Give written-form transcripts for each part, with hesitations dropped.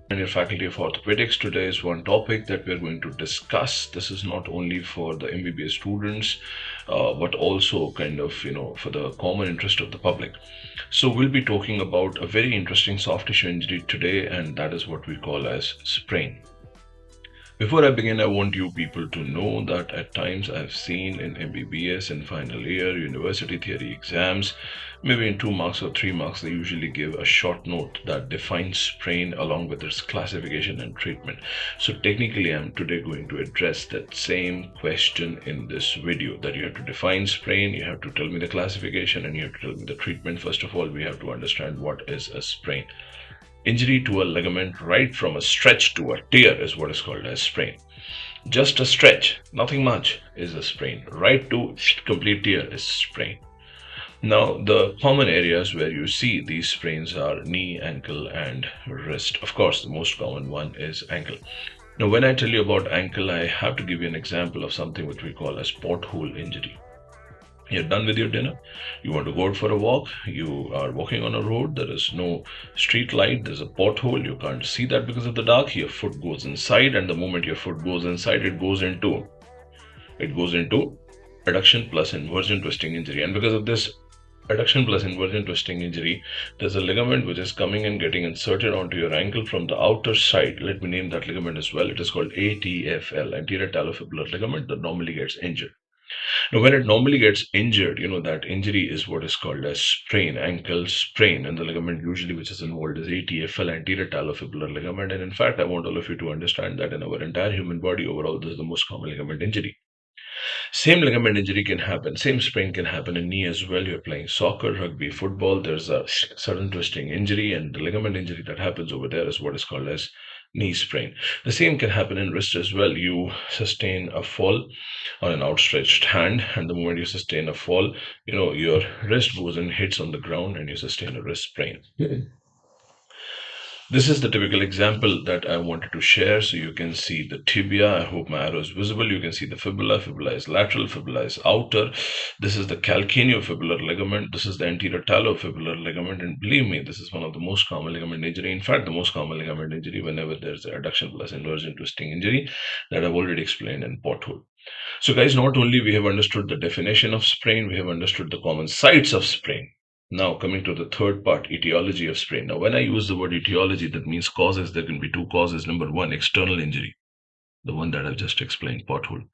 And your faculty of orthopedics. Today is one topic that we're going to discuss. This is not only for the MBBS students, but also kind of, for the common interest of the public. So we'll be talking about a very interesting soft tissue injury today, and that is what we call as sprain. Before I begin, I want you people to know that at times I've seen in MBBS in final year university theory exams, maybe in 2 marks or 3 marks, they usually give a short note that defines sprain along with its classification and treatment. So technically, I'm today going to address that same question in this video, that you have to define sprain, you have to tell me the classification, and you have to tell me the treatment. First of all, we have to understand what is a sprain. Injury to a ligament right from a stretch to a tear is what is called a sprain. Just a stretch, nothing much, is a sprain. Right to complete tear is sprain. Now, the common areas where you see these sprains are knee, ankle, and wrist. Of course, the most common one is ankle. Now, when I tell you about ankle, I have to give you an example of something which we call as pothole injury. You're done with your dinner, you want to go out for a walk, you are walking on a road, there is no street light, there's a pothole, you can't see that because of the dark, your foot goes inside, and the moment your foot goes inside, it goes into adduction plus inversion twisting injury. And because of this adduction plus inversion twisting injury, there's a ligament which is coming and getting inserted onto your ankle from the outer side. Let me name that ligament as well. It is called ATFL, anterior talofibular ligament, that normally gets injured. Now, when it normally gets injured, that injury is what is called a sprain, ankle sprain, and the ligament usually which is involved is ATFL, anterior talofibular ligament. And in fact, I want all of you to understand that in our entire human body, overall, this is the most common ligament injury. Same ligament injury can happen, same sprain can happen in knee as well. You're playing soccer, rugby, football, there's a sudden twisting injury, and the ligament injury that happens over there is what is called as knee sprain. The same can happen in wrist as well. You sustain a fall on an outstretched hand, and the moment you sustain a fall, your wrist goes and hits on the ground, and you sustain a wrist sprain. This is the typical example that I wanted to share. So you can see the tibia. I hope my arrow is visible. You can see the fibula. Fibula is lateral, fibula is outer. This is the calcaneofibular ligament. This is the anterior talofibular ligament. And believe me, this is one of the most common ligament injury. In fact, the most common ligament injury whenever there's a adduction plus inversion twisting injury that I've already explained in pothole. So guys, not only we have understood the definition of sprain, we have understood the common sites of sprain. Now, coming to the third part, etiology of sprain. Now, when I use the word etiology, that means causes. There can be two causes. Number one, external injury, the one that I've just explained, pothole.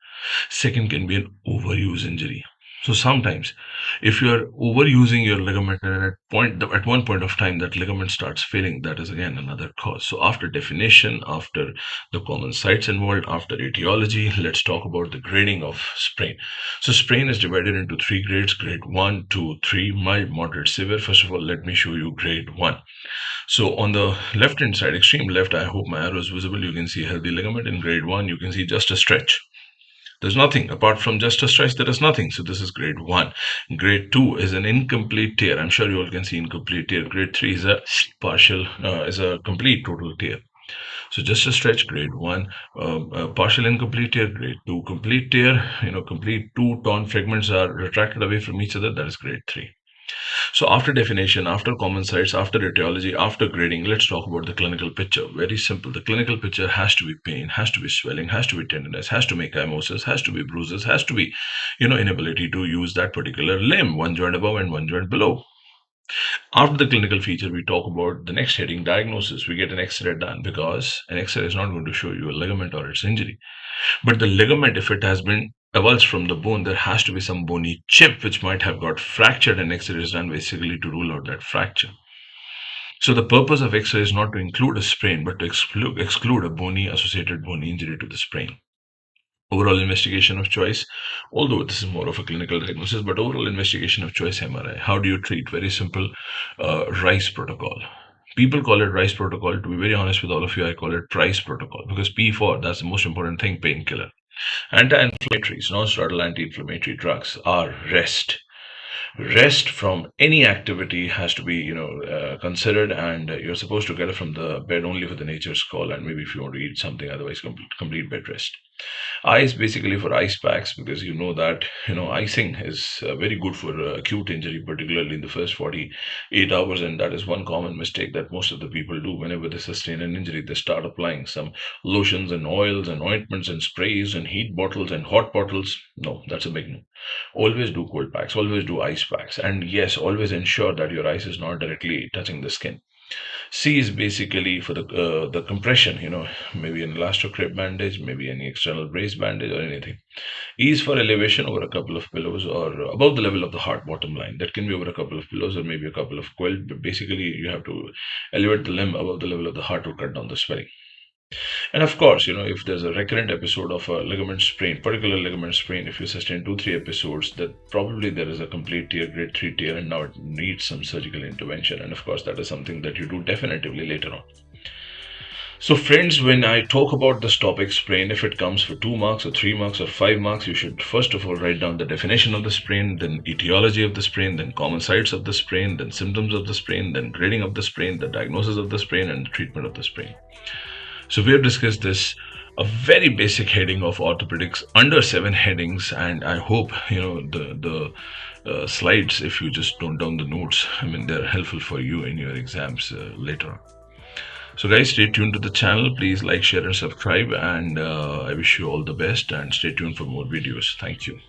Second can be an overuse injury. So sometimes, if you are overusing your ligament, and at one point of time that ligament starts failing, that is again another cause. So after definition, after the common sites involved, after etiology, let's talk about the grading of sprain. So sprain is divided into three grades: grade 1, 2, 3, mild, moderate, severe. First of all, let me show you grade 1. So on the left hand side, extreme left, I hope my arrow is visible. You can see healthy ligament. In grade 1, you can see just a stretch. There's nothing apart from just a stretch. There is nothing. So this is grade 1. Grade 2 is an incomplete tear. I'm sure you all can see incomplete tear. Grade 3 is a is a complete total tear. So just a stretch, grade 1, partial incomplete tear, grade 2, complete tear, complete two torn fragments are retracted away from each other. That is grade 3. So after definition, after common sites, after etiology, after grading, let's talk about the clinical picture. Very simple. The clinical picture has to be pain, has to be swelling, has to be tenderness, has to make ecchymosis, has to be bruises, has to be, inability to use that particular limb, one joint above and one joint below. After the clinical feature, we talk about the next heading, diagnosis. We get an X-ray done because an X-ray is not going to show you a ligament or its injury. But the ligament, if it has been avulsed from the bone, there has to be some bony chip which might have got fractured, and X-ray is done basically to rule out that fracture. So the purpose of X-ray is not to include a sprain, but to exclude a associated bony injury to the sprain. Overall investigation of choice, although this is more of a clinical diagnosis, but overall investigation of choice, MRI. How do you treat? Very simple, RICE protocol. People call it RICE protocol. To be very honest with all of you, I call it TRICE protocol because P for, that's the most important thing, painkiller. Anti-inflammatories, non-steroidal anti-inflammatory drugs are rest. Rest from any activity has to be, considered, and you're supposed to get it from the bed only for the nature's call, and maybe if you want to eat something, otherwise complete bed rest. I is basically for ice packs because you know that icing is very good for acute injury, particularly in the first 48 hours, and that is one common mistake that most of the people do whenever they sustain an injury. They start applying some lotions and oils and ointments and sprays and heat bottles and hot bottles. No, that's a big no. Always do cold packs. Always do ice packs, and yes, always ensure that your ice is not directly touching the skin. C is basically for the compression, maybe an elastocrip bandage, maybe any external brace bandage or anything. E is for elevation over a couple of pillows or above the level of the heart bottom line. That can be over a couple of pillows or maybe a couple of quilt, but basically you have to elevate the limb above the level of the heart to cut down the swelling. And of course, if there's a recurrent episode of a ligament sprain, particular ligament sprain, if you sustain 2, 3 episodes, that probably there is a complete tear, grade 3 tear, and now it needs some surgical intervention. And of course, that is something that you do definitively later on. So, friends, when I talk about this topic sprain, if it comes for 2 marks or 3 marks or 5 marks, you should first of all write down the definition of the sprain, then etiology of the sprain, then common sites of the sprain, then symptoms of the sprain, then grading of the sprain, the diagnosis of the sprain, and the treatment of the sprain. So we have discussed this, a very basic heading of orthopedics under 7 headings, and I hope the slides, if you just note down the notes, I mean they're helpful for you in your exams later on. So guys, stay tuned to the channel. Please like, share, and subscribe. And I wish you all the best. And stay tuned for more videos. Thank you.